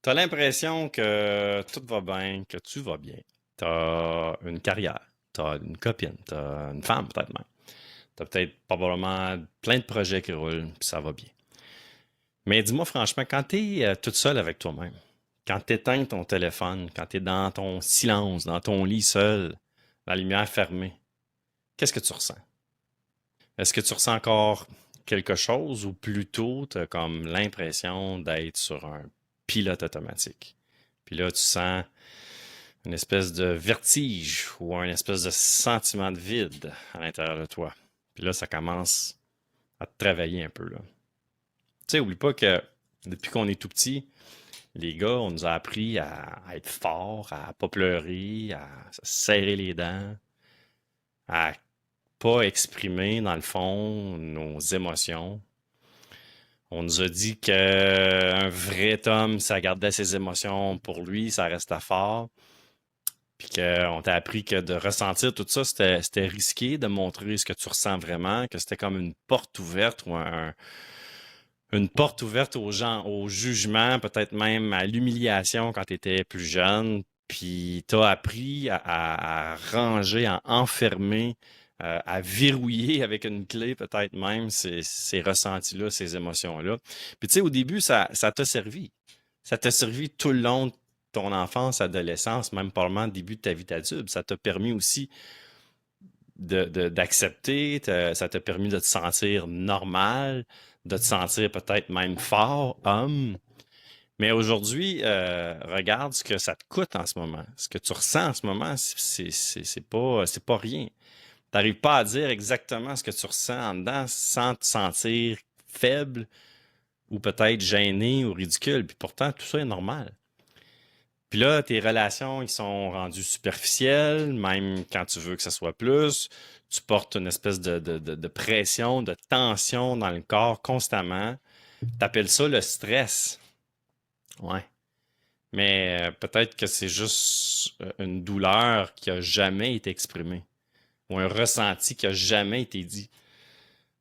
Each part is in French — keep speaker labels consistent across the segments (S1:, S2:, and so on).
S1: Tu as l'impression que tout va bien, que tu vas bien. Tu as une carrière, tu as une copine, tu as une femme peut-être même. Tu as peut-être probablement plein de projets qui roulent, puis ça va bien. Mais dis-moi franchement, quand tu es toute seule avec toi-même, quand tu éteins ton téléphone, quand tu es dans ton silence, dans ton lit seul, la lumière fermée, qu'est-ce que tu ressens? Est-ce que tu ressens encore quelque chose ou plutôt tu as comme l'impression d'être sur un pilote automatique? Puis là, tu sens une espèce de vertige ou un espèce de sentiment de vide à l'intérieur de toi. Puis là, ça commence à te travailler un peu, là. Tu sais, oublie pas que depuis qu'on est tout petit, les gars, on nous a appris à être forts, à pas pleurer, à se serrer les dents, à pas exprimer, dans le fond, nos émotions. On nous a dit qu'un vrai homme, ça gardait ses émotions pour lui, ça restait fort. Puis qu'on t'a appris que de ressentir tout ça, c'était risqué de montrer ce que tu ressens vraiment, que c'était comme une porte ouverte ou une porte ouverte aux gens, au jugement, peut-être même à l'humiliation quand tu étais plus jeune. Puis t'as appris à ranger, à enfermer, à verrouiller avec une clé peut-être même ces ressentis-là, ces émotions-là. Puis tu sais, au début, ça t'a servi. Ça t'a servi tout le long de ton enfance, adolescence, même probablement le début de ta vie d'adulte. Ça t'a permis aussi d'accepter, ça t'a permis de te sentir normal, de te sentir peut-être même fort, homme. Mais aujourd'hui, regarde ce que ça te coûte en ce moment. Ce que tu ressens en ce moment, c'est pas rien. Tu n'arrives pas à dire exactement ce que tu ressens en dedans sans te sentir faible ou peut-être gêné ou ridicule. Puis pourtant, tout ça est normal. Puis là, tes relations, ils sont rendus superficielles, même quand tu veux que ça soit plus. Tu portes une espèce de pression, de tension dans le corps constamment. T'appelles ça le stress. Ouais. Mais peut-être que c'est juste une douleur qui a jamais été exprimée ou un ressenti qui a jamais été dit.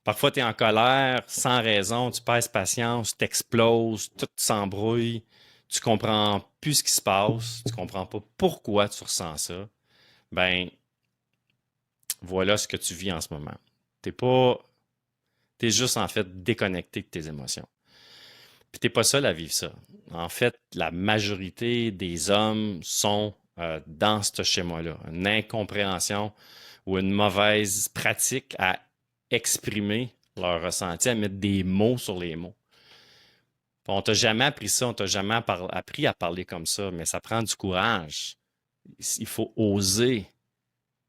S1: Parfois, tu es en colère, sans raison, tu perds patience, t'exploses, tout s'embrouille, tu comprends plus ce qui se passe, tu comprends pas pourquoi tu ressens ça. Ben, voilà ce que tu vis en ce moment. T'es pas, t'es juste en fait déconnecté de tes émotions. Puis t'es pas seul à vivre ça. En fait, la majorité des hommes sont dans ce schéma-là. Une incompréhension ou une mauvaise pratique à exprimer leur ressenti, à mettre des mots sur les mots. On t'a jamais appris ça, on t'a jamais appris à parler comme ça, mais ça prend du courage. Il faut oser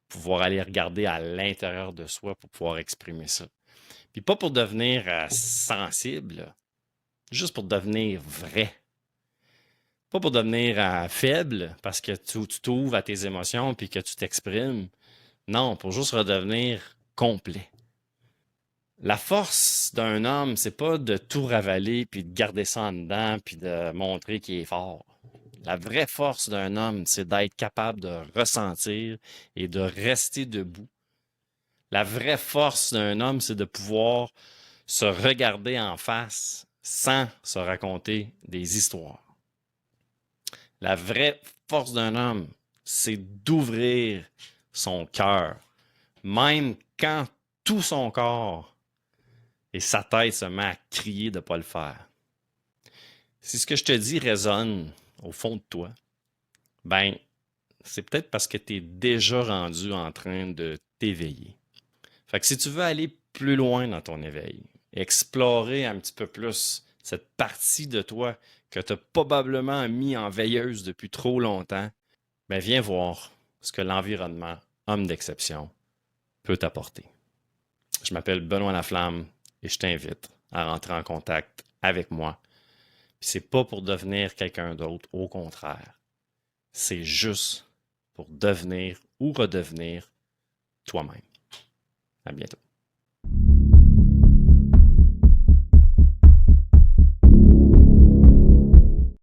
S1: pouvoir aller regarder à l'intérieur de soi pour pouvoir exprimer ça. Puis pas pour devenir sensible, juste pour devenir vrai. Pas pour devenir faible parce que tu t'ouvres à tes émotions puis que tu t'exprimes. Non, pour juste redevenir complet. La force d'un homme, c'est pas de tout ravaler puis de garder ça en dedans puis de montrer qu'il est fort. La vraie force d'un homme, c'est d'être capable de ressentir et de rester debout. La vraie force d'un homme, c'est de pouvoir se regarder en face sans se raconter des histoires. La vraie force d'un homme, c'est d'ouvrir son cœur, même quand tout son corps et sa tête se met à crier de ne pas le faire. Si ce que je te dis résonne au fond de toi, ben, c'est peut-être parce que tu es déjà rendu en train de t'éveiller. Fait que si tu veux aller plus loin dans ton éveil, explorer un petit peu plus cette partie de toi que tu as probablement mis en veilleuse depuis trop longtemps, ben viens voir ce que l'environnement homme d'exception peut t'apporter. Je m'appelle Benoît Laflamme et je t'invite à rentrer en contact avec moi. Puis c'est pas pour devenir quelqu'un d'autre, au contraire. C'est juste pour devenir ou redevenir toi-même. À bientôt.